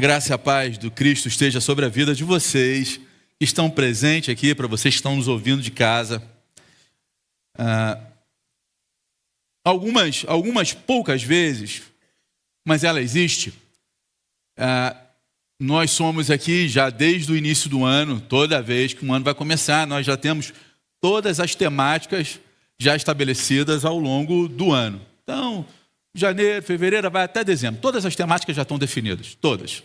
graça e a paz do Cristo esteja sobre a vida de vocês que estão presentes aqui, para vocês que estão nos ouvindo de casa. Algumas poucas vezes, mas ela existe. Nós somos aqui já desde o início do ano, toda vez que um ano vai começar, nós já temos todas as temáticas já estabelecidas ao longo do ano. Então, janeiro, fevereiro, vai até dezembro. Todas as temáticas já estão definidas, todas.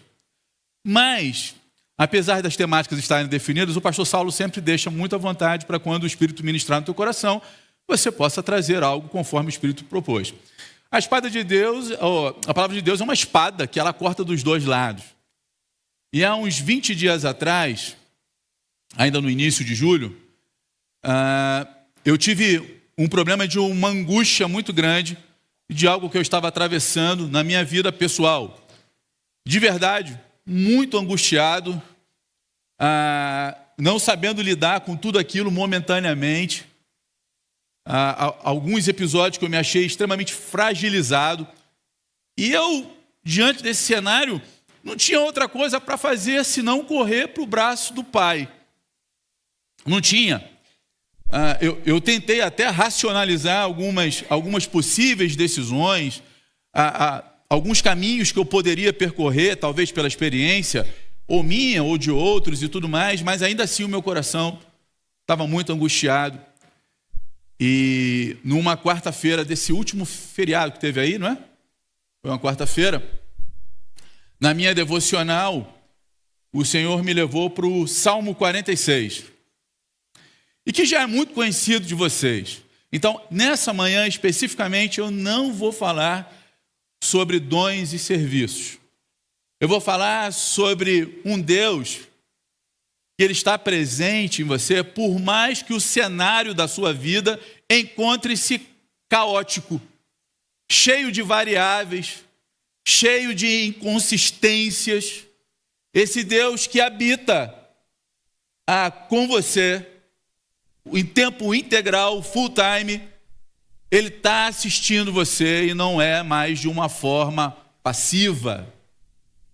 Mas, apesar das temáticas estarem definidas, o pastor Saulo sempre deixa muita vontade para quando o Espírito ministrar no teu coração, você possa trazer algo conforme o Espírito propôs. A espada de Deus, a palavra de Deus é uma espada que ela corta dos dois lados. E há uns 20 dias atrás, ainda no início de julho, eu tive um problema de uma angústia muito grande de algo que eu estava atravessando na minha vida pessoal. De verdade, muito angustiado, não sabendo lidar com tudo aquilo momentaneamente. Alguns episódios que eu me achei extremamente fragilizado. E eu, diante desse cenário, não tinha outra coisa para fazer senão correr para o braço do Pai. Não tinha. Eu tentei até racionalizar algumas possíveis decisões, alguns caminhos que eu poderia percorrer, talvez pela experiência, ou minha, ou de outros e tudo mais, mas ainda assim o meu coração estava muito angustiado. E numa quarta-feira desse último feriado que teve aí, não é? Foi uma quarta-feira. Na minha devocional, o Senhor me levou para o Salmo 46. E que já é muito conhecido de vocês. Então, nessa manhã especificamente, eu não vou falar sobre dons e serviços. Eu vou falar sobre um Deus que Ele está presente em você, por mais que o cenário da sua vida encontre-se caótico, cheio de variáveis, cheio de inconsistências. Esse Deus que habita com você, em tempo integral, full time, Ele está assistindo você e não é mais de uma forma passiva,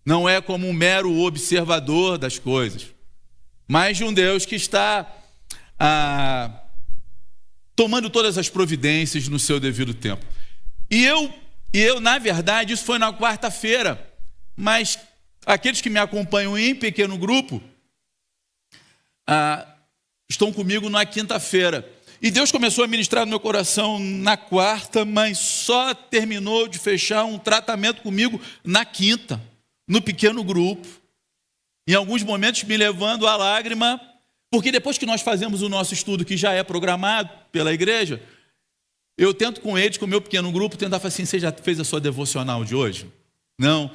não é como um mero observador das coisas, mas de um Deus que está tomando todas as providências no seu devido tempo. E eu, na verdade, isso foi na quarta-feira, mas aqueles que me acompanham em pequeno grupo estão comigo na quinta-feira. E Deus começou a ministrar no meu coração na quarta, mas só terminou de fechar um tratamento comigo na quinta, no pequeno grupo. Em alguns momentos me levando à lágrima, porque depois que nós fazemos o nosso estudo, que já é programado pela igreja, eu tento com eles, com o meu pequeno grupo, tentar falar assim: você já fez a sua devocional de hoje? Não?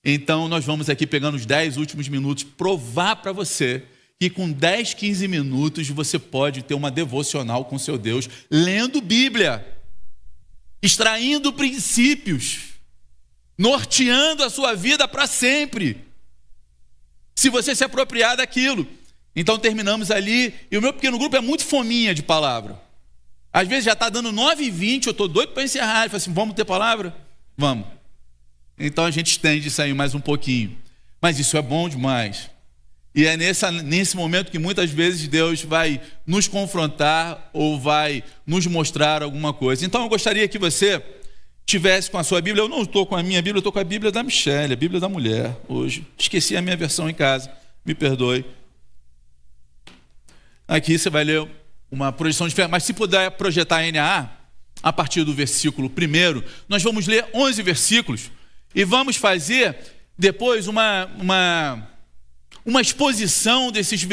Então nós vamos aqui pegando os 10 últimos minutos, provar para você que com 10, 15 minutos você pode ter uma devocional com seu Deus, lendo Bíblia, extraindo princípios, norteando a sua vida para sempre, se você se apropriar daquilo. Então terminamos ali, e o meu pequeno grupo é muito fominha de palavra. Às vezes já está dando 9h20, eu estou doido para encerrar. Ele fala assim: vamos ter palavra? Vamos. Então a gente estende isso aí mais um pouquinho. Mas isso é bom demais. E é nesse momento que muitas vezes Deus vai nos confrontar ou vai nos mostrar alguma coisa. Então eu gostaria que você tivesse com a sua Bíblia. Eu não estou com a minha Bíblia, eu estou com a Bíblia da Michele, a Bíblia da mulher, hoje. Esqueci a minha versão em casa, me perdoe. Aqui você vai ler uma projeção de fé, mas se puder projetar NA, a partir do versículo 1, nós vamos ler 11 versículos e vamos fazer depois uma exposição desses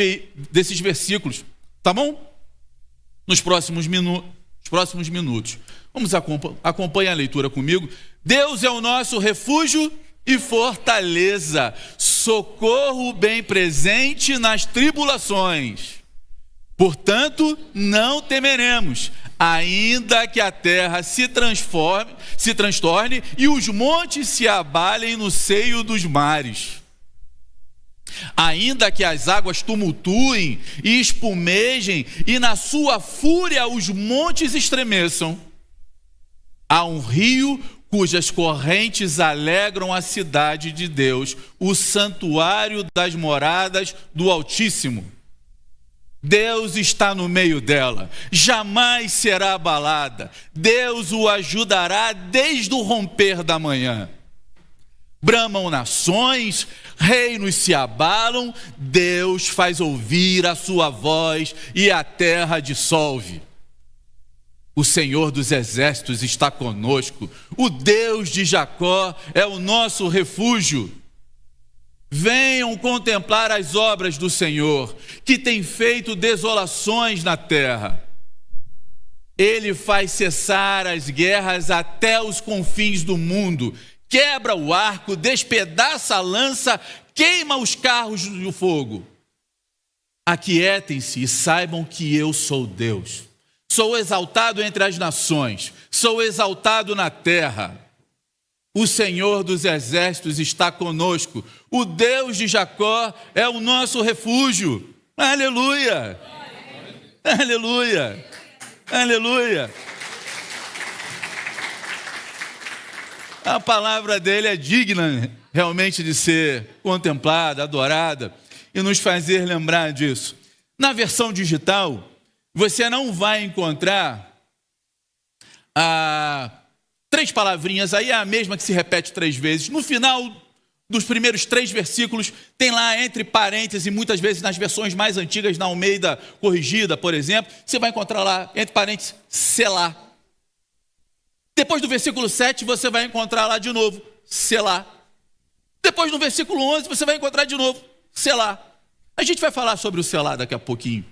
versículos, tá bom? Nos próximos minutos. Vamos acompanhar a leitura comigo. Deus é o nosso refúgio e fortaleza, socorro bem presente nas tribulações. Portanto, não temeremos, ainda que a terra se transtorne e os montes se abalem no seio dos mares. Ainda que as águas tumultuem e espumejem e na sua fúria os montes estremeçam, há um rio cujas correntes alegram a cidade de Deus, o santuário das moradas do Altíssimo. Deus está no meio dela, jamais será abalada. Deus o ajudará desde o romper da manhã. Bramam nações, reinos se abalam, Deus faz ouvir a sua voz e a terra dissolve. O Senhor dos exércitos está conosco, o Deus de Jacó é o nosso refúgio. Venham contemplar as obras do Senhor, que tem feito desolações na terra. Ele faz cessar as guerras até os confins do mundo, quebra o arco, despedaça a lança, queima os carros do fogo. Aquietem-se e saibam que eu sou Deus. Sou exaltado entre as nações, sou exaltado na terra. O Senhor dos exércitos está conosco, o Deus de Jacó é o nosso refúgio. Aleluia! Aleluia! Aleluia! A palavra dele é digna realmente de ser contemplada, adorada e nos fazer lembrar disso. Na versão digital, você não vai encontrar 3 palavrinhas, aí é a mesma que se repete 3 vezes. No final dos primeiros 3 versículos, tem lá entre parênteses, e muitas vezes nas versões mais antigas, na Almeida Corrigida, por exemplo, você vai encontrar lá, entre parênteses, Selá. Depois do versículo 7, você vai encontrar lá de novo, Selá. Depois no versículo 11, você vai encontrar de novo, Selá. A gente vai falar sobre o Selá daqui a pouquinho.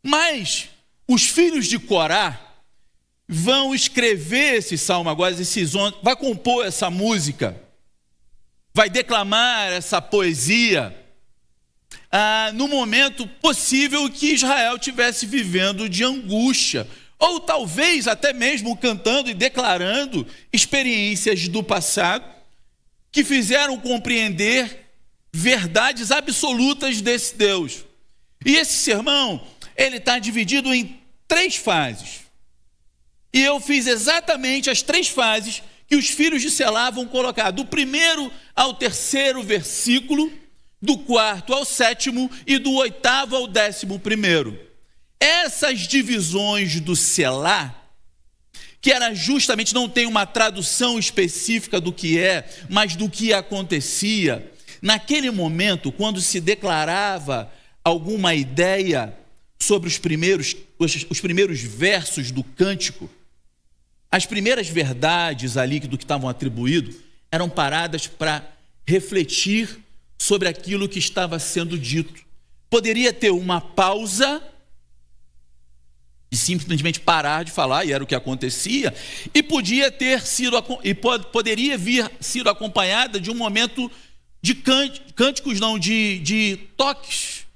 Mas os filhos de Corá vão escrever esse salmo agora, vai compor essa música, vai declamar essa poesia no momento possível que Israel estivesse vivendo de angústia, ou talvez até mesmo cantando e declarando experiências do passado que fizeram compreender verdades absolutas desse Deus. E esse sermão, ele está dividido em 3 fases. E eu fiz exatamente as 3 fases que os filhos de Selá vão colocar, do 1º ao 3º versículo, do 4º ao 7º e do 8º ao 11º. Essas divisões do Selá, que era justamente, não tem uma tradução específica do que é, mas do que acontecia, naquele momento, quando se declarava alguma ideia sobre os primeiros versos do cântico, as primeiras verdades ali do que estavam atribuídos eram paradas para refletir sobre aquilo que estava sendo dito. Poderia ter uma pausa e simplesmente parar de falar, e era o que acontecia, e poderia vir sido acompanhada de um momento de cânticos, não, de toques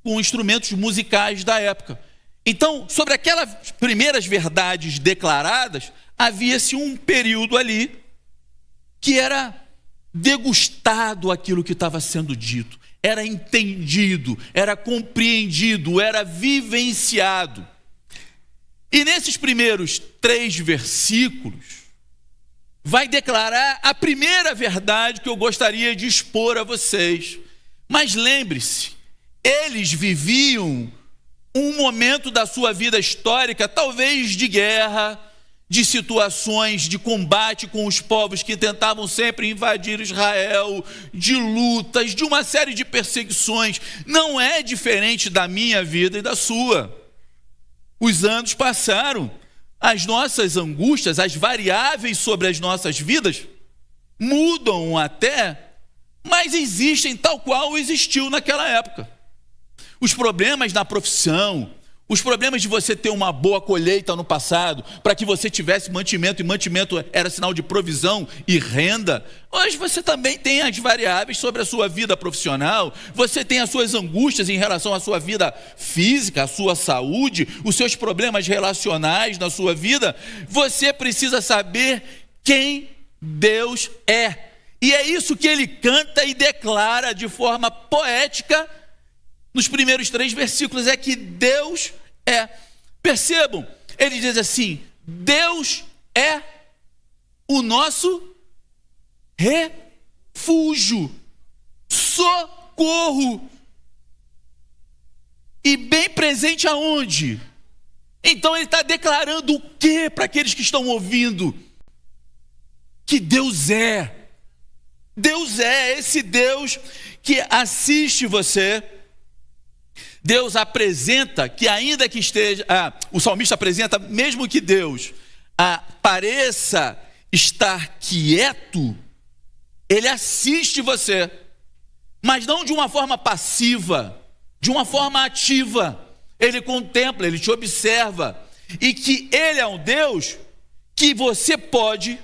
com instrumentos musicais da época. Então, sobre aquelas primeiras verdades declaradas, havia-se um período ali que era degustado aquilo que estava sendo dito, era entendido, era compreendido, era vivenciado. E nesses primeiros 3 versículos, vai declarar a primeira verdade que eu gostaria de expor a vocês. Mas lembre-se, eles viviam um momento da sua vida histórica, talvez de guerra, de situações de combate com os povos que tentavam sempre invadir Israel, de lutas, de uma série de perseguições. Não é diferente da minha vida e da sua. Os anos passaram, as nossas angústias, as variáveis sobre as nossas vidas mudam até, mas existem tal qual existiu naquela época. Os problemas na profissão, os problemas de você ter uma boa colheita no passado, para que você tivesse mantimento, e mantimento era sinal de provisão e renda. Hoje você também tem as variáveis sobre a sua vida profissional, você tem as suas angústias em relação à sua vida física, à sua saúde, os seus problemas relacionais na sua vida. Você precisa saber quem Deus é. E é isso que ele canta e declara de forma poética nos primeiros 3 versículos, é que Deus é. Percebam, ele diz assim: Deus é o nosso refúgio, socorro. E bem presente aonde? Então ele está declarando o que para aqueles que estão ouvindo? Que Deus é. Deus é esse Deus que assiste você. Deus apresenta que ainda que esteja... o salmista apresenta, mesmo que Deus pareça estar quieto, ele assiste você. Mas não de uma forma passiva, de uma forma ativa. Ele contempla, ele te observa. E que ele é um Deus que você pode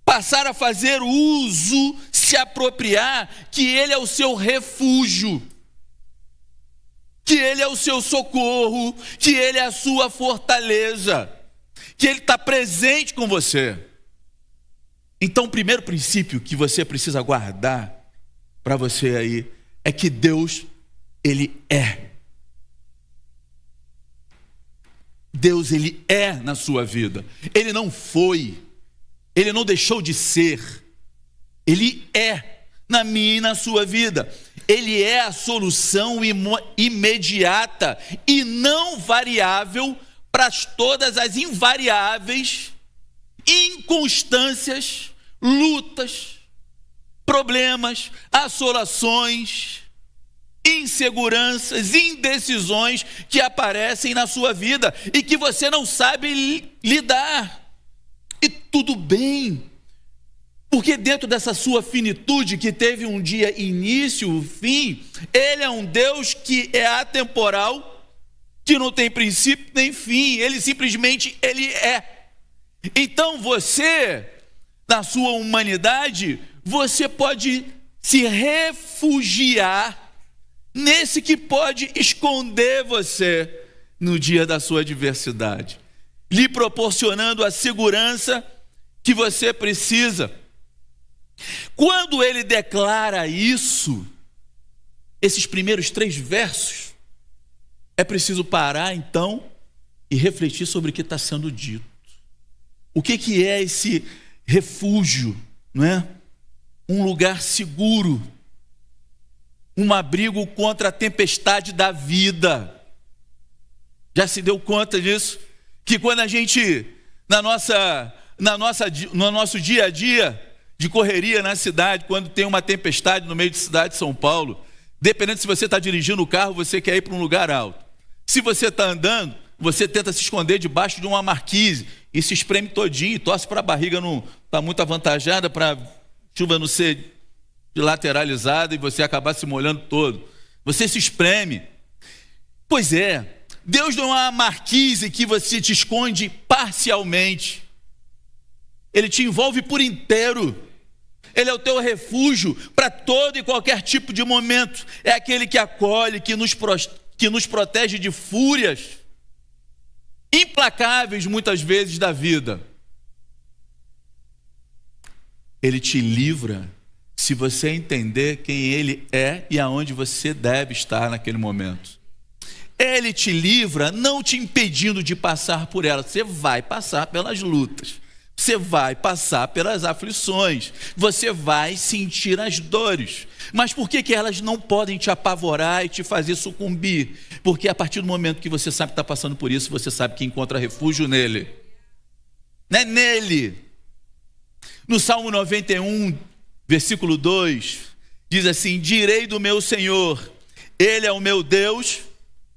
passar a fazer uso, se apropriar, que ele é o seu refúgio, que ele é o seu socorro, que ele é a sua fortaleza, que ele está presente com você. Então, o primeiro princípio que você precisa guardar para você aí é que Deus, ele é. Deus, ele é na sua vida. Ele não foi. Ele não deixou de ser. Ele é na minha e na sua vida. Ele é a solução imediata e não variável para todas as invariáveis, inconstâncias, lutas, problemas, assolações, inseguranças, indecisões que aparecem na sua vida e que você não sabe lidar. E tudo bem, porque dentro dessa sua finitude que teve um dia início, fim, ele é um Deus que é atemporal, que não tem princípio nem fim, ele simplesmente, ele é. Então você, na sua humanidade, você pode se refugiar nesse que pode esconder você no dia da sua adversidade, lhe proporcionando a segurança que você precisa. Quando ele declara isso, esses primeiros 3 versos, é preciso parar então e refletir sobre o que está sendo dito. O que é esse refúgio, não é? Um lugar seguro, um abrigo contra a tempestade da vida. Já se deu conta disso? Que quando a gente, no nosso dia a dia de correria na cidade, quando tem uma tempestade no meio da cidade de São Paulo, dependendo se você está dirigindo o carro, você quer ir para um lugar alto. Se você está andando, você tenta se esconder debaixo de uma marquise e se espreme todinho, torce para a barriga não estar muito avantajada, para a chuva não ser lateralizada e você acabar se molhando todo. Você se espreme. Pois é, Deus não é uma marquise que você te esconde parcialmente. Ele te envolve por inteiro. Ele é o teu refúgio para todo e qualquer tipo de momento. É aquele que acolhe, que nos protege de fúrias implacáveis muitas vezes da vida. Ele te livra se você entender quem ele é e aonde você deve estar naquele momento. Ele te livra não te impedindo de passar por ela. Você vai passar pelas lutas. Você vai passar pelas aflições. Você vai sentir as dores. Mas por que elas não podem te apavorar e te fazer sucumbir? Porque a partir do momento que você sabe que está passando por isso, você sabe que encontra refúgio nele. Não é nele. No Salmo 91, versículo 2, diz assim: direi do meu Senhor, ele é o meu Deus,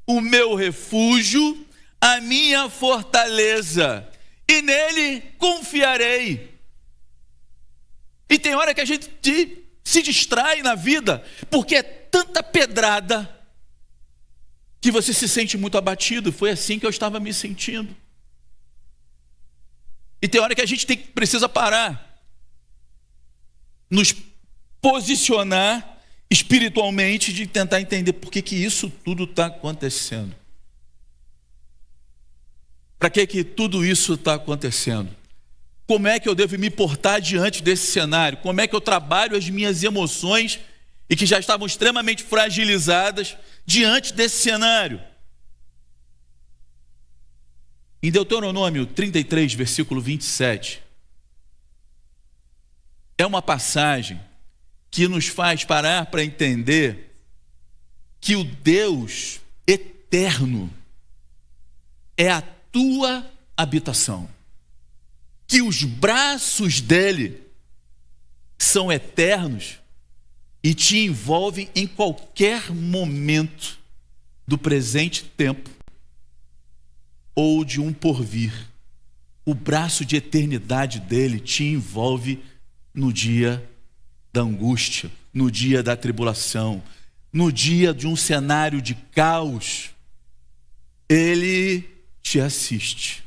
o meu refúgio, a minha fortaleza, e nele confiarei. E tem hora que a gente se distrai na vida, porque é tanta pedrada, que você se sente muito abatido. Foi assim que eu estava me sentindo. E tem hora que a gente precisa parar, nos posicionar espiritualmente, de tentar entender por que isso tudo está acontecendo. Para que tudo isso está acontecendo? Como é que eu devo me portar diante desse cenário? Como é que eu trabalho as minhas emoções e que já estavam extremamente fragilizadas diante desse cenário? Em Deuteronômio 33, versículo 27, é uma passagem que nos faz parar para entender que o Deus eterno é a tua habitação, que os braços dele são eternos e te envolvem em qualquer momento do presente tempo ou de um porvir. O braço de eternidade dele te envolve no dia da angústia, no dia da tribulação, no dia de um cenário de caos. Ele te assiste.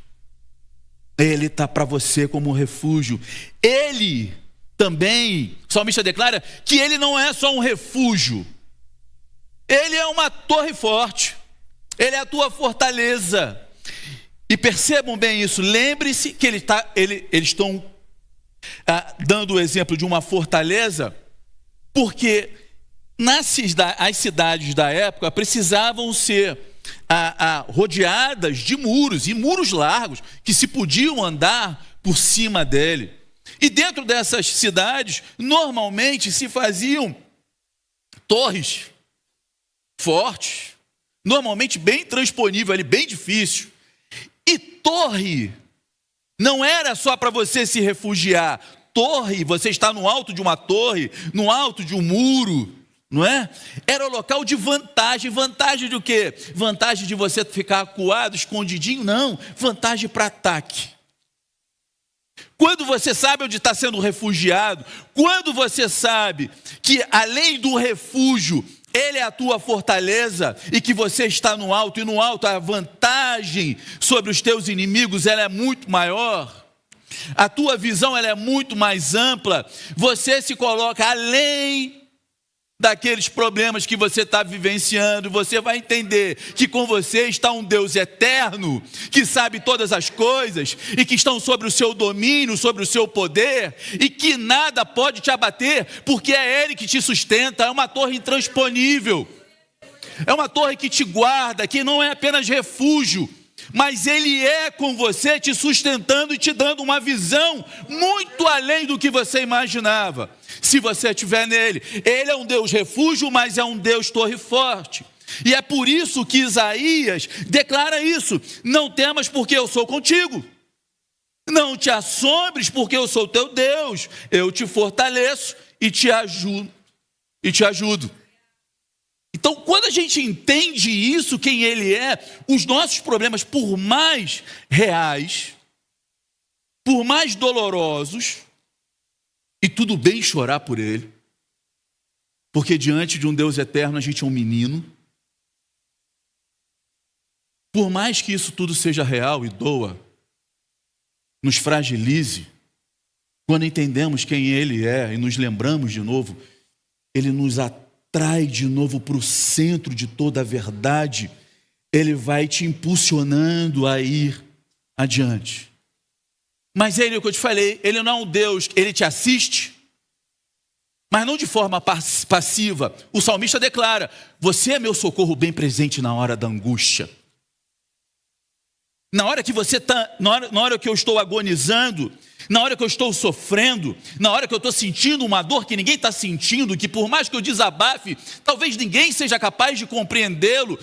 Ele está para você como um refúgio. Ele também, o salmista declara que ele não é só um refúgio. Ele é uma torre forte. Ele é a tua fortaleza. E percebam bem isso. Lembre-se que eles estão dando o exemplo de uma fortaleza, porque as cidades da época precisavam ser rodeadas de muros, e muros largos, que se podiam andar por cima dele. E dentro dessas cidades, normalmente se faziam torres fortes, normalmente bem transponível, ali, bem difícil. E torre não era só para você se refugiar. Torre, você está no alto de uma torre, no alto de um muro, não é? Era o local de vantagem. Vantagem do quê? Vantagem de você ficar acuado, escondidinho? Não, vantagem para ataque. Quando você sabe onde está sendo refugiado, quando você sabe que além do refúgio, ele é a tua fortaleza e que você está no alto, e no alto a vantagem sobre os teus inimigos ela é muito maior, a tua visão ela é muito mais ampla, você se coloca além daqueles problemas que você está vivenciando, você vai entender que com você está um Deus eterno, que sabe todas as coisas, e que estão sobre o seu domínio, sobre o seu poder, e que nada pode te abater, porque é Ele que te sustenta. É uma torre intransponível, é uma torre que te guarda, que não é apenas refúgio, mas Ele é com você, te sustentando e te dando uma visão muito além do que você imaginava. Se você estiver nele, ele é um Deus refúgio, mas é um Deus torre forte. E é por isso que Isaías declara isso: não temas, porque eu sou contigo. Não te assombres, porque eu sou teu Deus. Eu te fortaleço e te ajudo. Então, quando a gente entende isso, quem ele é, os nossos problemas, por mais reais, por mais dolorosos, e tudo bem chorar por ele, porque diante de um Deus eterno a gente é um menino. Por mais que isso tudo seja real e doa, nos fragilize, quando entendemos quem ele é e nos lembramos de novo, ele nos atrai de novo para o centro de toda a verdade. Ele vai te impulsionando a ir adiante. Mas ele, o que eu te falei, ele não é um Deus, ele te assiste, mas não de forma passiva. O salmista declara: você é meu socorro bem presente na hora da angústia. Na hora que você está, na hora que eu estou agonizando, na hora que eu estou sofrendo, na hora que eu estou sentindo uma dor que ninguém está sentindo, que por mais que eu desabafe, talvez ninguém seja capaz de compreendê-lo,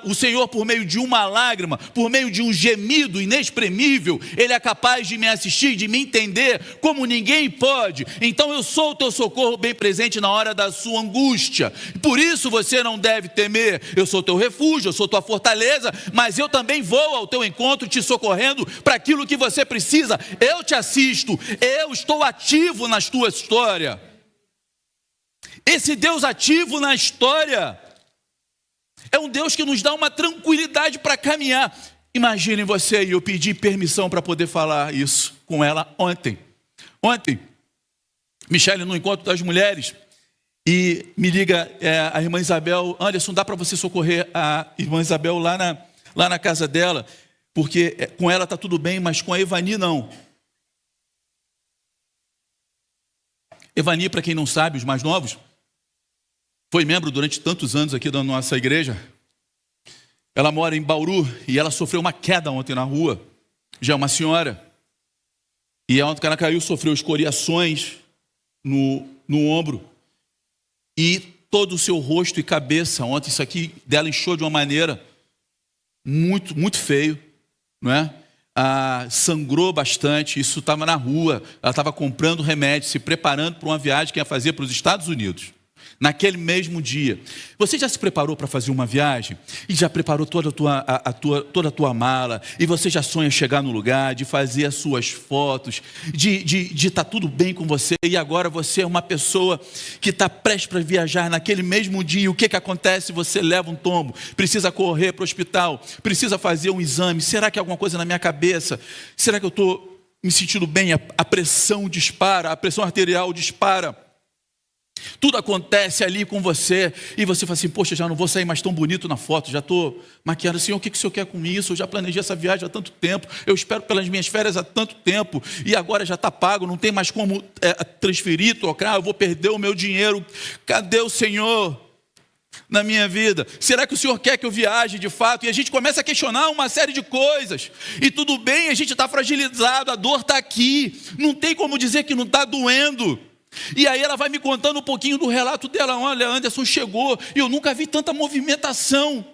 o Senhor, por meio de uma lágrima, por meio de um gemido inexprimível, Ele é capaz de me assistir, de me entender como ninguém pode. Então eu sou o teu socorro bem presente na hora da sua angústia. Por isso você não deve temer. Eu sou teu refúgio, eu sou tua fortaleza, mas eu também vou ao teu encontro te socorrendo para aquilo que você precisa. Eu te assisto, eu estou ativo na tua história. Esse Deus ativo na história é um Deus que nos dá uma tranquilidade para caminhar. Imaginem você, e eu pedi permissão para poder falar isso com ela ontem, Michele no encontro das mulheres, e me liga a irmã Isabel: Anderson, dá para você socorrer a irmã Isabel lá na casa dela? Porque com ela está tudo bem, mas com a Evani não. Evani, para quem não sabe, os mais novos, foi membro durante tantos anos aqui da nossa igreja. Ela mora em Bauru e ela sofreu uma queda ontem na rua. Já é uma senhora. E ontem que ela caiu, sofreu escoriações no ombro. E todo o seu rosto e cabeça, ontem isso aqui dela inchou de uma maneira muito, muito feio, não é? Sangrou bastante, isso estava na rua, ela estava comprando remédio, se preparando para uma viagem que ia fazer para os Estados Unidos. Naquele mesmo dia. Você já se preparou para fazer uma viagem? E já preparou toda a tua mala? E você já sonha chegar no lugar, de fazer as suas fotos, de estar tudo bem com você? E agora você é uma pessoa que está prestes para viajar naquele mesmo dia. E o que acontece? Você leva um tombo, precisa correr para o hospital, precisa fazer um exame. Será que é alguma coisa na minha cabeça? Será que eu estou me sentindo bem? A pressão dispara, a pressão arterial dispara. Tudo acontece ali com você e você fala assim, poxa, já não vou sair mais tão bonito na foto, já estou maquiando. Senhor, o que o Senhor quer com isso? Eu já planejei essa viagem há tanto tempo, eu espero pelas minhas férias há tanto tempo e agora já está pago, não tem mais como transferir, trocar, eu vou perder o meu dinheiro. Cadê o Senhor na minha vida? Será que o Senhor quer que eu viaje de fato? E a gente começa a questionar uma série de coisas. E tudo bem, a gente está fragilizado, a dor está aqui, não tem como dizer que não está doendo. E aí ela vai me contando um pouquinho do relato dela. Olha, Anderson chegou e eu nunca vi tanta movimentação.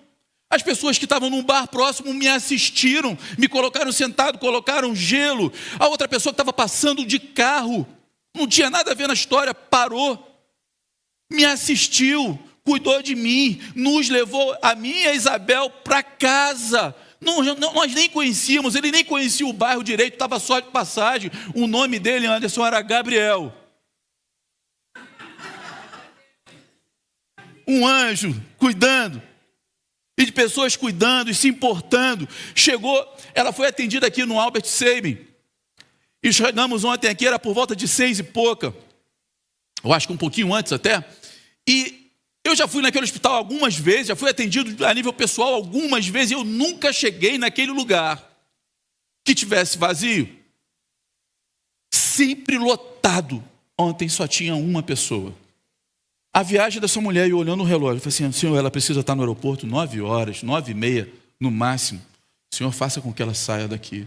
As pessoas que estavam num bar próximo me assistiram, me colocaram sentado, colocaram gelo. A outra pessoa que estava passando de carro, não tinha nada a ver na história, parou, me assistiu, cuidou de mim, nos levou, a mim e a Isabel, para casa. Nós nem conhecíamos, ele nem conhecia o bairro direito, estava só de passagem. O nome dele, Anderson, era Gabriel. Um anjo cuidando, e de pessoas cuidando e se importando. Chegou, ela foi atendida aqui no Albert Sabin, e chegamos ontem aqui, era por volta de 6 e pouca, eu acho que um pouquinho antes até, e eu já fui naquele hospital algumas vezes, já fui atendido a nível pessoal algumas vezes, e eu nunca cheguei naquele lugar que tivesse vazio, sempre lotado. Ontem só tinha uma pessoa. A viagem dessa mulher, eu olhando o relógio, eu falei assim, Senhor, ela precisa estar no aeroporto 9 horas, 9h30, no máximo. Senhor, faça com que ela saia daqui.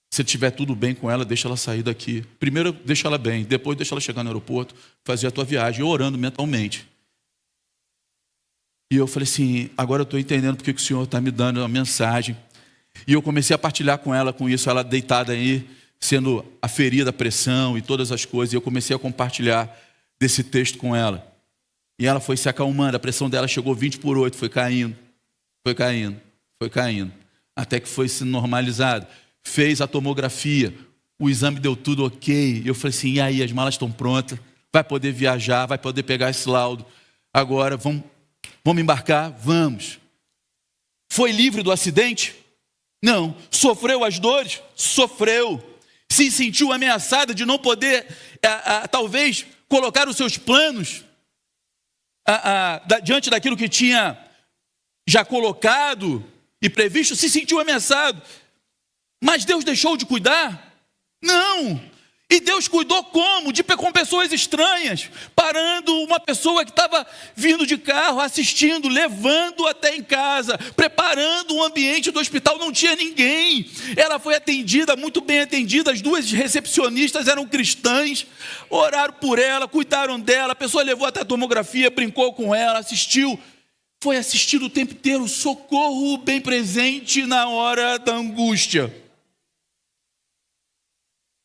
Se tiver tudo bem com ela, deixa ela sair daqui. Primeiro, deixa ela bem, depois deixa ela chegar no aeroporto, fazer a tua viagem, eu orando mentalmente. E eu falei assim, agora eu estou entendendo porque que o Senhor está me dando uma mensagem. E eu comecei a partilhar com ela, com isso, ela deitada aí, sendo aferida a pressão e todas as coisas. E eu comecei a compartilhar desse texto com ela. E ela foi se acalmando, a pressão dela chegou 20/8, foi caindo, até que foi se normalizado. Fez a tomografia, o exame deu tudo ok. E eu falei assim, e aí, as malas estão prontas, vai poder viajar, vai poder pegar esse laudo. Agora, vamos embarcar? Vamos. Foi livre do acidente? Não. Sofreu as dores? Sofreu. Se sentiu ameaçada de não poder, talvez, colocar os seus planos diante daquilo que tinha já colocado e previsto, se sentiu ameaçado. Mas Deus deixou de cuidar? Não. E Deus cuidou como? Com pessoas estranhas, parando uma pessoa que estava vindo de carro, assistindo, levando até em casa, preparando o ambiente do hospital, não tinha ninguém. Ela foi atendida, muito bem atendida, as duas recepcionistas eram cristãs, oraram por ela, cuidaram dela, a pessoa levou até a tomografia, brincou com ela, assistiu. Foi assistido o tempo inteiro, socorro bem presente na hora da angústia.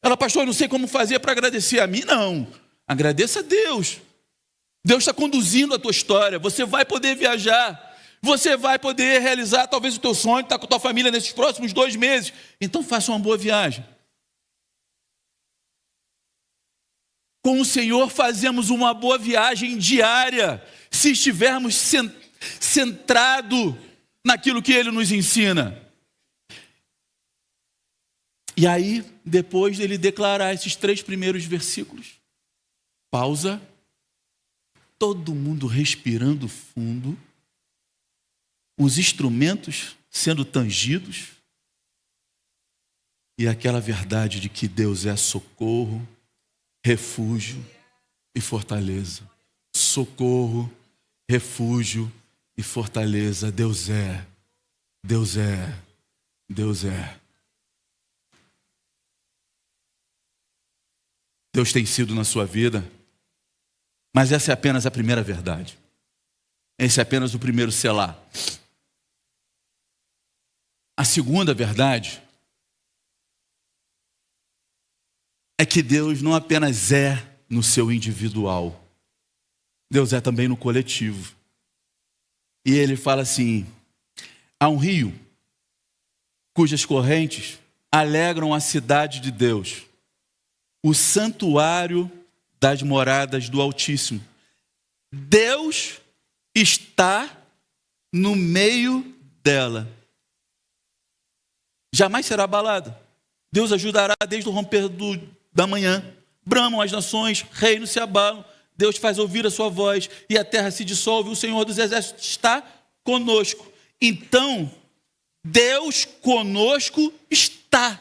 Ela, pastor, eu não sei como fazer para agradecer a mim. Não, agradeça a Deus. Deus está conduzindo a tua história. Você vai poder viajar. Você vai poder realizar talvez o teu sonho, estar com a tua família nesses próximos 2 meses. Então faça uma boa viagem. Com o Senhor fazemos uma boa viagem diária, se estivermos centrados naquilo que Ele nos ensina. E aí, depois dele declarar esses 3 primeiros versículos, pausa, todo mundo respirando fundo, os instrumentos sendo tangidos, e aquela verdade de que Deus é socorro, refúgio e fortaleza. Socorro, refúgio e fortaleza. Deus é, Deus é, Deus é. Deus tem sido na sua vida, mas essa é apenas a primeira verdade. Esse é apenas o primeiro selar. A segunda verdade é que Deus não apenas é no seu individual, Deus é também no coletivo. E ele fala assim: há um rio cujas correntes alegram a cidade de Deus, o santuário das moradas do Altíssimo. Deus está no meio dela. Jamais será abalada. Deus ajudará desde o romper da manhã. Bramam as nações, reinos se abalam. Deus faz ouvir a sua voz e a terra se dissolve. O Senhor dos exércitos está conosco. Então, Deus conosco está.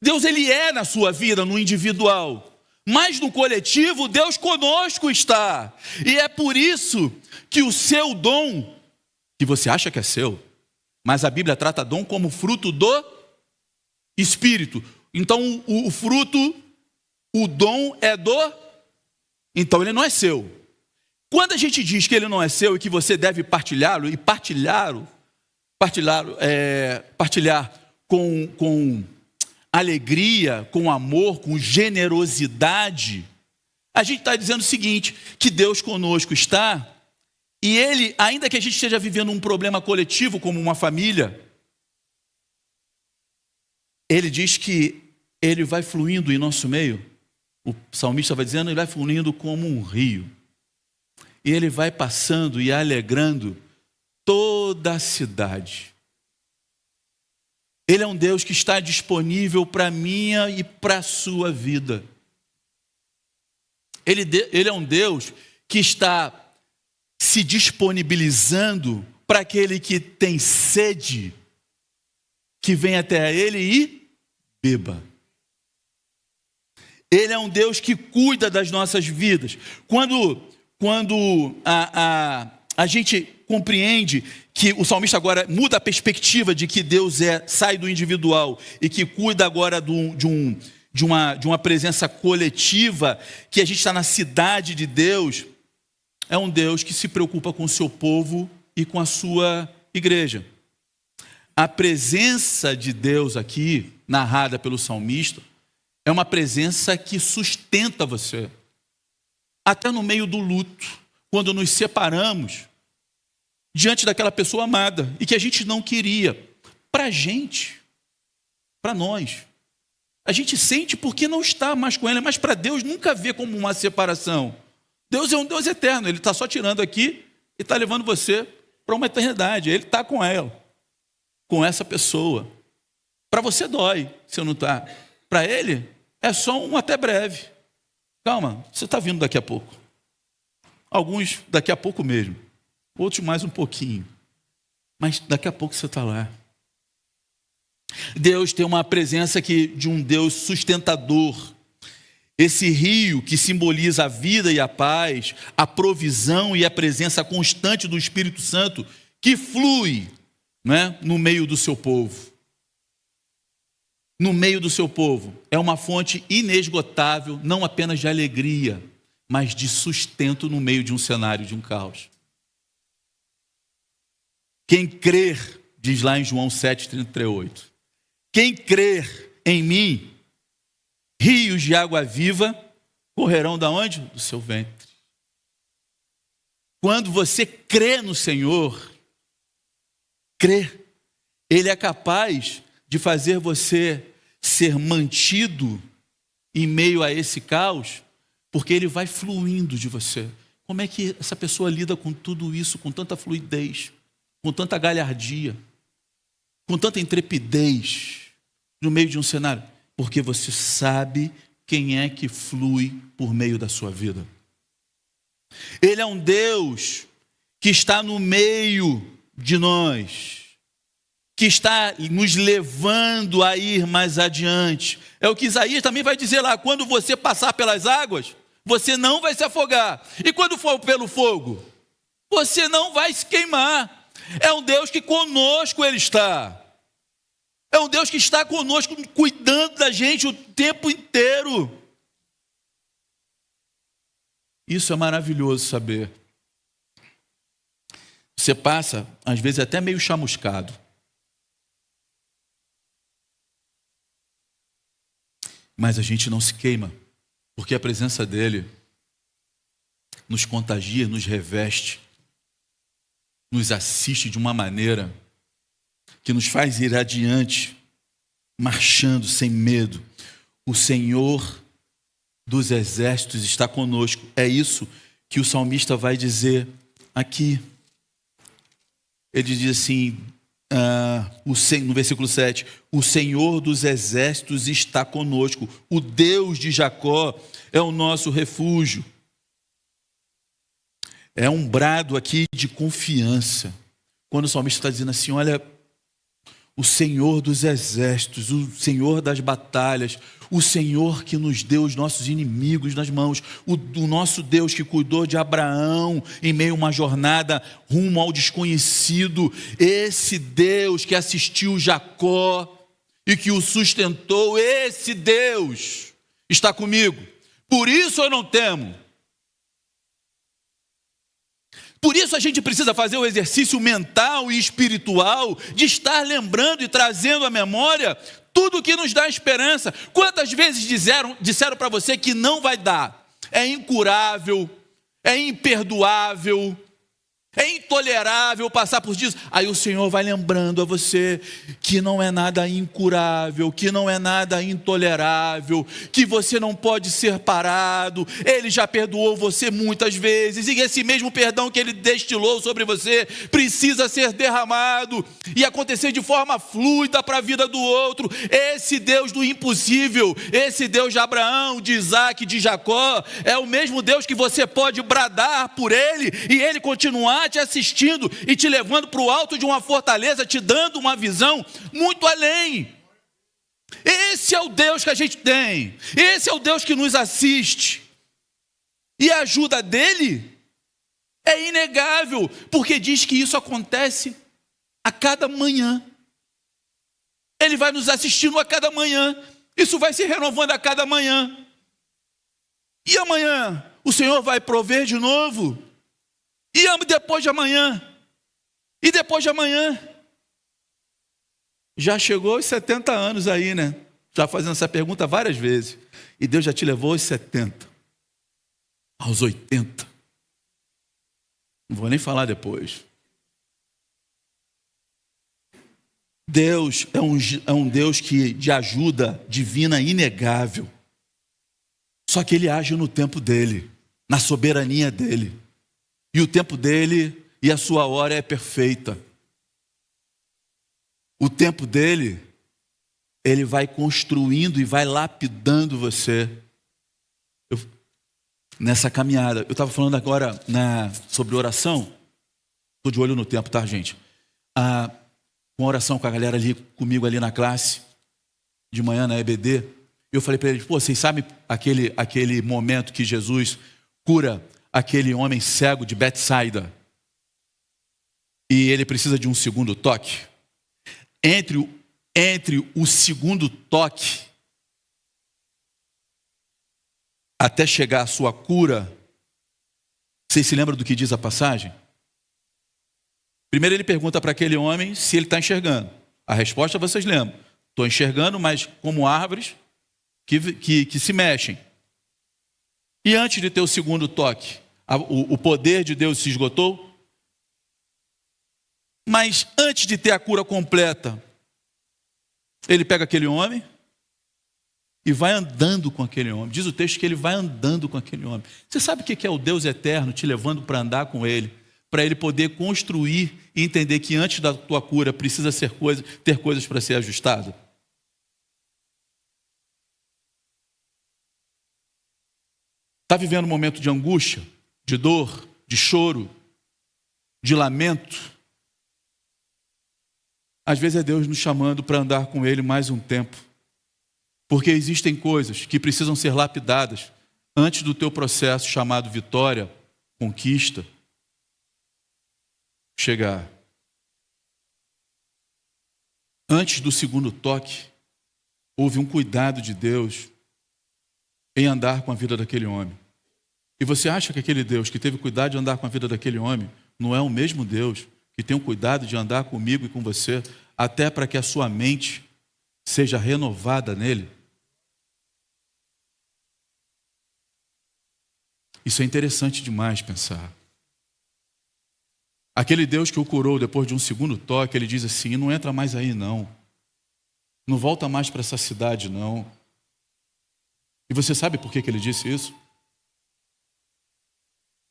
Deus, ele é na sua vida, no individual. Mas no coletivo, Deus conosco está. E é por isso que o seu dom, que você acha que é seu, mas a Bíblia trata dom como fruto do Espírito. Então, o fruto, o dom é do... Então, ele não é seu. Quando a gente diz que ele não é seu e que você deve partilhá-lo, e partilhar com alegria, com amor, com generosidade, a gente está dizendo o seguinte, que Deus conosco está, e ele, ainda que a gente esteja vivendo um problema coletivo, como uma família, ele diz que ele vai fluindo em nosso meio. O salmista vai dizendo, ele vai fluindo como um rio. E ele vai passando e alegrando toda a cidade. Ele é um Deus que está disponível para a minha e para a sua vida. Ele é um Deus que está se disponibilizando para aquele que tem sede, que vem até ele e beba. Ele é um Deus que cuida das nossas vidas. Quando a gente compreende que o salmista agora muda a perspectiva de que Deus sai do individual e que cuida agora de uma presença coletiva, que a gente está na cidade de Deus, é um Deus que se preocupa com o seu povo e com a sua igreja. A presença de Deus aqui, narrada pelo salmista, é uma presença que sustenta você. Até no meio do luto, quando nos separamos, diante daquela pessoa amada, e que a gente não queria. Para a gente, para nós, a gente sente porque não está mais com ela, mas para Deus nunca vê como uma separação. Deus é um Deus eterno, ele está só tirando aqui e está levando você para uma eternidade. Ele está com ela, com essa pessoa. Para você dói, se não está. Para ele, é só um até breve. Calma, você está vindo daqui a pouco. Alguns daqui a pouco mesmo. Outros mais um pouquinho. Mas daqui a pouco você está lá. Deus tem uma presença de um Deus sustentador. Esse rio que simboliza a vida e a paz, a provisão e a presença constante do Espírito Santo que flui, né, no meio do seu povo. No meio do seu povo. É uma fonte inesgotável, não apenas de alegria, mas de sustento no meio de um cenário de um caos. Quem crer, diz lá em João 7,38, quem crer em mim, rios de água viva correrão da onde? Do seu ventre. Quando você crê no Senhor, Ele é capaz de fazer você ser mantido em meio a esse caos, porque Ele vai fluindo de você. Como é que essa pessoa lida com tudo isso, com tanta fluidez, com tanta galhardia, com tanta intrepidez, no meio de um cenário? Porque você sabe quem é que flui por meio da sua vida. Ele é um Deus que está no meio de nós, que está nos levando a ir mais adiante. É o que Isaías também vai dizer lá: quando você passar pelas águas, você não vai se afogar. E quando for pelo fogo, você não vai se queimar. É um Deus que conosco Ele está. É um Deus que está conosco, cuidando da gente o tempo inteiro. Isso é maravilhoso saber. Você passa, às vezes, até meio chamuscado. Mas a gente não se queima, porque a presença dele nos contagia, nos reveste, nos assiste de uma maneira que nos faz ir adiante, marchando sem medo. O Senhor dos exércitos está conosco. É isso que o salmista vai dizer aqui. Ele diz assim, no versículo 7, o Senhor dos exércitos está conosco, o Deus de Jacó é o nosso refúgio. É um brado aqui de confiança, quando o salmista está dizendo assim, olha, o Senhor dos exércitos, o Senhor das batalhas, o Senhor que nos deu os nossos inimigos nas mãos, o nosso Deus que cuidou de Abraão em meio a uma jornada rumo ao desconhecido, esse Deus que assistiu Jacó e que o sustentou, esse Deus está comigo. Por isso eu não temo. Por isso a gente precisa fazer o exercício mental e espiritual de estar lembrando e trazendo à memória tudo o que nos dá esperança. Quantas vezes disseram para você que não vai dar? É incurável, é imperdoável, é intolerável passar por isso. Aí o Senhor vai lembrando a você que não é nada incurável, que não é nada intolerável, que você não pode ser parado. Ele já perdoou você muitas vezes, e esse mesmo perdão que Ele destilou sobre você precisa ser derramado e acontecer de forma fluida para a vida do outro. Esse Deus do impossível, esse Deus de Abraão, de Isaac, de Jacó, é o mesmo Deus que você pode bradar por Ele e Ele continuar te assistindo e te levando para o alto de uma fortaleza, te dando uma visão muito além. Esse é o Deus que a gente tem, esse é o Deus que nos assiste, e a ajuda dele é inegável, porque diz que isso acontece a cada manhã. Ele vai nos assistindo a cada manhã, isso vai se renovando a cada manhã, e amanhã o Senhor vai prover de novo. E depois de amanhã, e depois de amanhã, já chegou aos 70 anos aí, né? Já fazendo essa pergunta várias vezes. E Deus já te levou aos 70, aos 80. Não vou nem falar depois. Deus é um Deus que de ajuda divina inegável. Só que Ele age no tempo dEle, na soberania dEle. E o tempo dele e a sua hora é perfeita. O tempo dele, ele vai construindo e vai lapidando você. Nessa caminhada. Eu estava falando agora sobre oração. Estou de olho no tempo, tá, gente? Com oração com a galera ali, comigo ali na classe, de manhã na EBD. Eu falei para eles, vocês sabem aquele momento que Jesus cura aquele homem cego de Betsaida, e ele precisa de um segundo toque? Entre o segundo toque até chegar à sua cura, vocês se lembram do que diz a passagem? Primeiro ele pergunta para aquele homem se ele está enxergando. A resposta vocês lembram: estou enxergando, mas como árvores que se mexem. E antes de ter o segundo toque, o poder de Deus se esgotou? Mas antes de ter a cura completa, ele pega aquele homem e vai andando com aquele homem. Diz o texto que ele vai andando com aquele homem. Você sabe o que é o Deus eterno te levando para andar com ele? Para ele poder construir e entender que antes da tua cura precisa ter coisas para ser ajustado. Está vivendo um momento de angústia, de dor, de choro, de lamento? Às vezes é Deus nos chamando para andar com Ele mais um tempo. Porque existem coisas que precisam ser lapidadas antes do teu processo chamado vitória, conquista, chegar. Antes do segundo toque, houve um cuidado de Deus em andar com a vida daquele homem. E você acha que aquele Deus que teve cuidado de andar com a vida daquele homem não é o mesmo Deus que tem o cuidado de andar comigo e com você, até para que a sua mente seja renovada nele? Isso é interessante demais pensar. Aquele Deus que o curou depois de um segundo toque, ele diz assim: não entra mais aí não. Não volta mais para essa cidade não. E você sabe por que ele disse isso?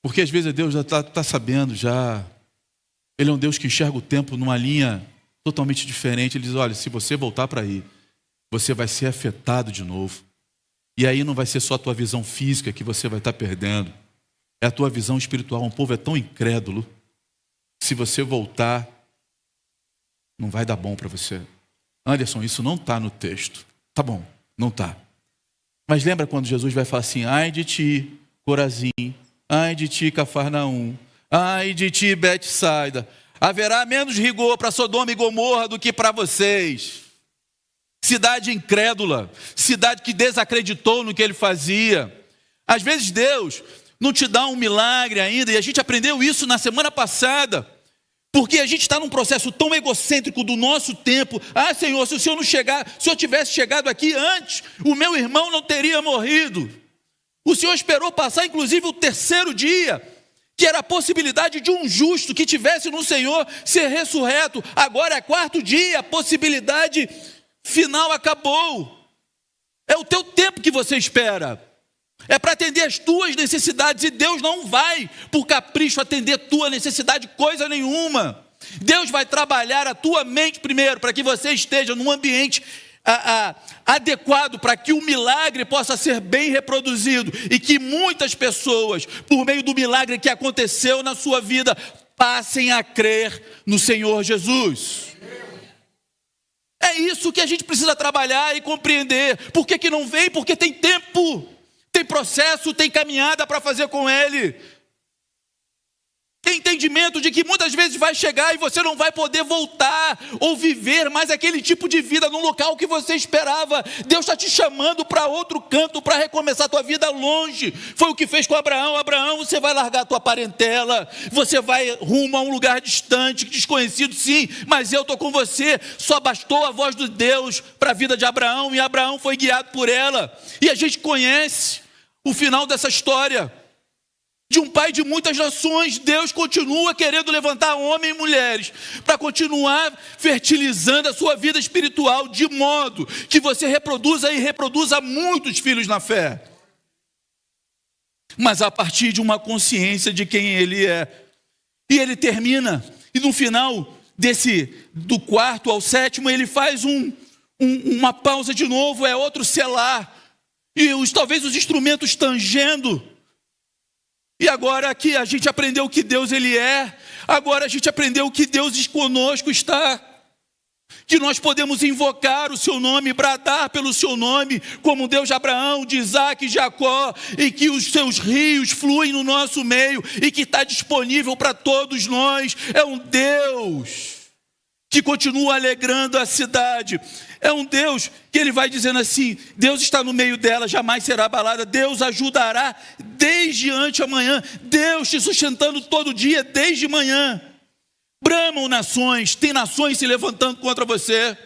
Porque às vezes Deus já está sabendo já. Ele é um Deus que enxerga o tempo numa linha totalmente diferente. Ele diz: olha, se você voltar para aí, você vai ser afetado de novo. E aí não vai ser só a tua visão física que você vai estar perdendo. É a tua visão espiritual. Um povo é tão incrédulo. Se você voltar, não vai dar bom para você. Anderson, isso não está no texto. Tá bom, não está. Mas lembra quando Jesus vai falar assim: ai de ti, Corazim, ai de ti, Cafarnaum, ai de ti, Betsaida, haverá menos rigor para Sodoma e Gomorra do que para vocês. Cidade incrédula, cidade que desacreditou no que ele fazia. Às vezes Deus não te dá um milagre ainda, e a gente aprendeu isso na semana passada, porque a gente está num processo tão egocêntrico do nosso tempo. Ah, Senhor, se o Senhor não chegar, se eu tivesse chegado aqui antes, o meu irmão não teria morrido. O Senhor esperou passar, inclusive, o terceiro dia, que era a possibilidade de um justo que tivesse no Senhor ser ressurreto. Agora é quarto dia, a possibilidade final acabou. É o teu tempo que você espera. É para atender as tuas necessidades, e Deus não vai, por capricho, atender tua necessidade, coisa nenhuma. Deus vai trabalhar a tua mente primeiro, para que você esteja num ambiente adequado, para que o milagre possa ser bem reproduzido, e que muitas pessoas, por meio do milagre que aconteceu na sua vida, passem a crer no Senhor Jesus. É isso que a gente precisa trabalhar e compreender. Por que não vem? Porque tem tempo. Tem processo, tem caminhada para fazer com ele. Tem entendimento de que muitas vezes vai chegar e você não vai poder voltar ou viver mais aquele tipo de vida no local que você esperava. Deus está te chamando para outro canto, para recomeçar a tua vida longe. Foi o que fez com Abraão. Abraão, você vai largar a tua parentela, você vai rumo a um lugar distante, desconhecido, sim, mas eu estou com você. Só bastou a voz de Deus para a vida de Abraão, e Abraão foi guiado por ela. E a gente conhece o final dessa história. De um pai de muitas nações, Deus continua querendo levantar homens e mulheres para continuar fertilizando a sua vida espiritual, de modo que você reproduza muitos filhos na fé. Mas a partir de uma consciência de quem ele é. E ele termina, e no final do quarto ao sétimo, ele faz uma pausa de novo, é outro selar, e talvez os instrumentos tangendo. E agora que a gente aprendeu que Deus ele é, agora a gente aprendeu que Deus conosco está, que nós podemos invocar o seu nome, bradar pelo seu nome, como Deus de Abraão, de Isaac e Jacó, e que os seus rios fluem no nosso meio, e que está disponível para todos nós. É um Deus que continua alegrando a cidade. É um Deus que ele vai dizendo assim: Deus está no meio dela, jamais será abalada. Deus ajudará desde anteamanhã. Deus te sustentando todo dia, desde manhã. Bramam nações, tem nações se levantando contra você.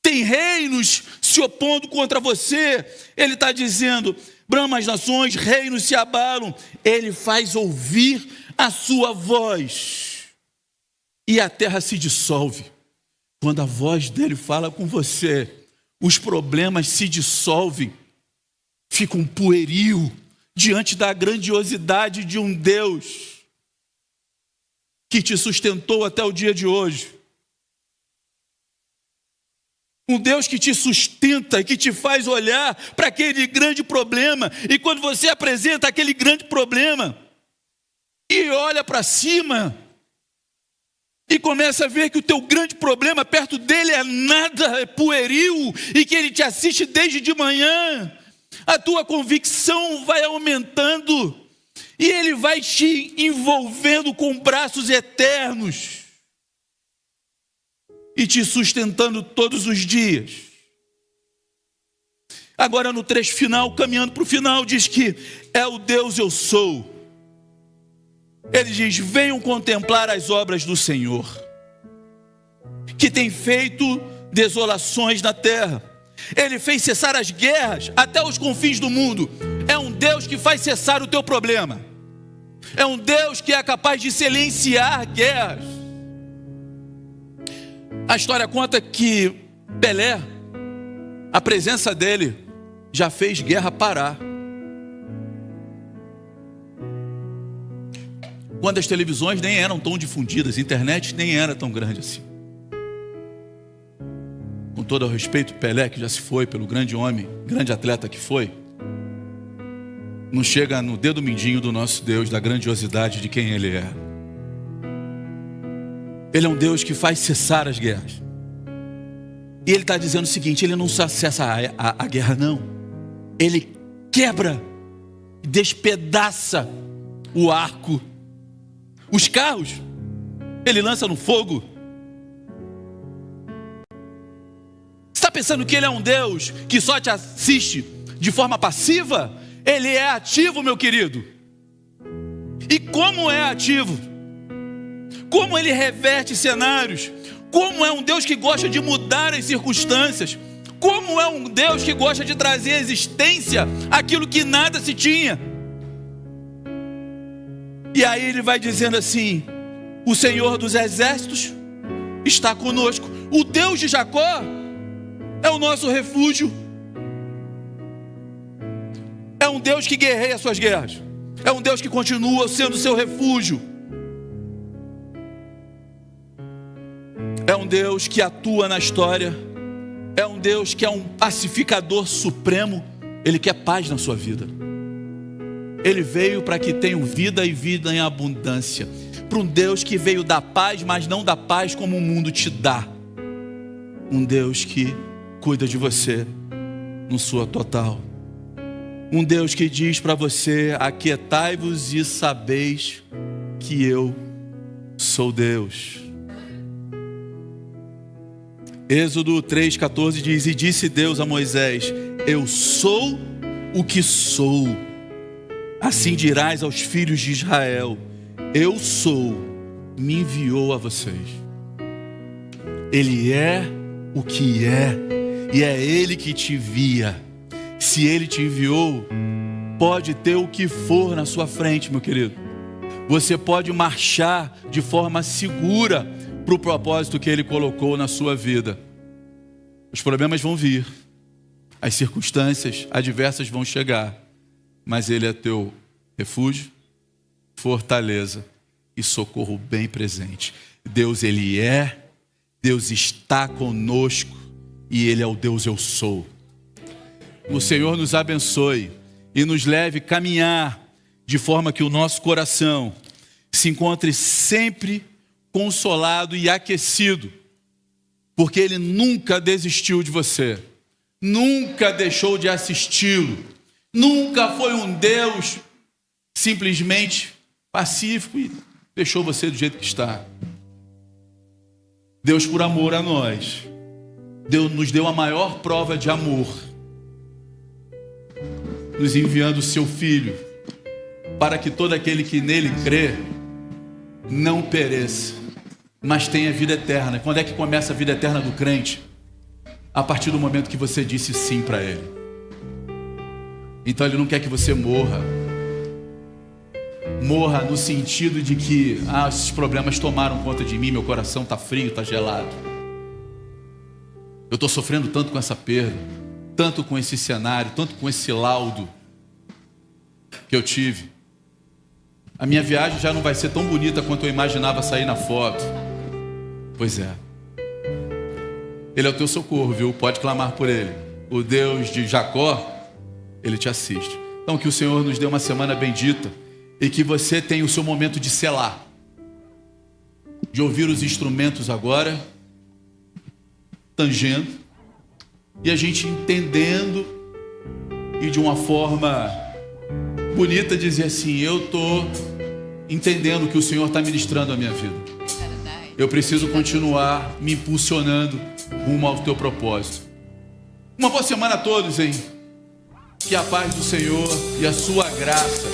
Tem reinos se opondo contra você. Ele está dizendo: brama as nações, reinos se abalam. Ele faz ouvir a sua voz. E a terra se dissolve. Quando a voz dele fala com você, os problemas se dissolvem, ficam pueril diante da grandiosidade de um Deus que te sustentou até o dia de hoje. Um Deus que te sustenta e que te faz olhar para aquele grande problema. E quando você apresenta aquele grande problema e olha para cima, e começa a ver que o teu grande problema perto dele é nada, é pueril, e que ele te assiste desde de manhã, a tua convicção vai aumentando, e ele vai te envolvendo com braços eternos, e te sustentando todos os dias. Agora no trecho final, caminhando para o final, diz que é o Deus eu sou. Ele diz: venham contemplar as obras do Senhor, que tem feito desolações na terra. Ele fez cessar as guerras até os confins do mundo. É um Deus que faz cessar o teu problema. É um Deus que é capaz de silenciar guerras. A história conta que Pelé, a presença dele já fez guerra parar. Quando as televisões nem eram tão difundidas, a internet nem era tão grande assim. Com todo o respeito, Pelé, que já se foi pelo grande homem, grande atleta que foi, não chega no dedo mindinho do nosso Deus, da grandiosidade de quem Ele é. Ele é um Deus que faz cessar as guerras. E Ele está dizendo o seguinte: Ele não só cessa a guerra, não. Ele quebra, despedaça o arco. Os carros, Ele lança no fogo. Você está pensando que Ele é um Deus que só te assiste de forma passiva? Ele é ativo, meu querido. E como é ativo? Como Ele reverte cenários? Como é um Deus que gosta de mudar as circunstâncias? Como é um Deus que gosta de trazer à existência aquilo que nada se tinha? E aí Ele vai dizendo assim: o Senhor dos exércitos está conosco. O Deus de Jacó é o nosso refúgio. É um Deus que guerreia as suas guerras. É um Deus que continua sendo seu refúgio. É um Deus que atua na história. É um Deus que é um pacificador supremo. Ele quer paz na sua vida. Ele veio para que tenham vida e vida em abundância. Para um Deus que veio dar paz, mas não dá paz como o mundo te dá. Um Deus que cuida de você no sua total. Um Deus que diz para você: aquietai-vos e sabeis que eu sou Deus. Êxodo 3,14 diz: e disse Deus a Moisés: eu sou o que sou. Assim dirás aos filhos de Israel: eu sou, me enviou a vocês. Ele é o que é, e é Ele que te envia. Se Ele te enviou, pode ter o que for na sua frente, meu querido. Você pode marchar de forma segura para o propósito que Ele colocou na sua vida. Os problemas vão vir, as circunstâncias adversas vão chegar, mas Ele é teu refúgio, fortaleza e socorro bem presente. Deus, Ele é, Deus está conosco e Ele é o Deus eu sou. O Senhor nos abençoe e nos leve a caminhar de forma que o nosso coração se encontre sempre consolado e aquecido, porque Ele nunca desistiu de você, nunca deixou de assisti-lo, nunca foi um Deus simplesmente pacífico e deixou você do jeito que está. Deus, por amor a nós, nos deu a maior prova de amor, nos enviando o seu Filho, para que todo aquele que nele crê, não pereça, mas tenha vida eterna. Quando é que começa a vida eterna do crente? A partir do momento que você disse sim para Ele. Então Ele não quer que você morra no sentido de que esses problemas tomaram conta de mim, meu coração está frio, está gelado, eu estou sofrendo tanto com essa perda, tanto com esse cenário, tanto com esse laudo que eu tive. A minha viagem já não vai ser tão bonita quanto eu imaginava sair na foto. Pois é. Ele é o teu socorro, viu? Pode clamar por Ele. O Deus de Jacó, Ele te assiste. Então que o Senhor nos dê uma semana bendita e que você tenha o seu momento de selar, de ouvir os instrumentos agora, tangendo, e a gente entendendo e de uma forma bonita dizer assim: eu estou entendendo que o Senhor está ministrando a minha vida. Eu preciso continuar me impulsionando rumo ao teu propósito. Uma boa semana a todos, hein? Que a paz do Senhor e a sua graça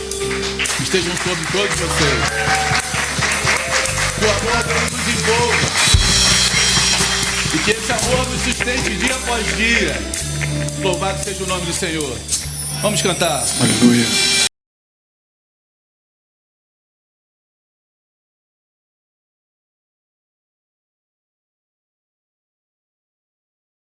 estejam sobre todos vocês. Que o amor dele nos envolva. E que esse amor nos sustente dia após dia. Louvado seja o nome do Senhor. Vamos cantar. Aleluia.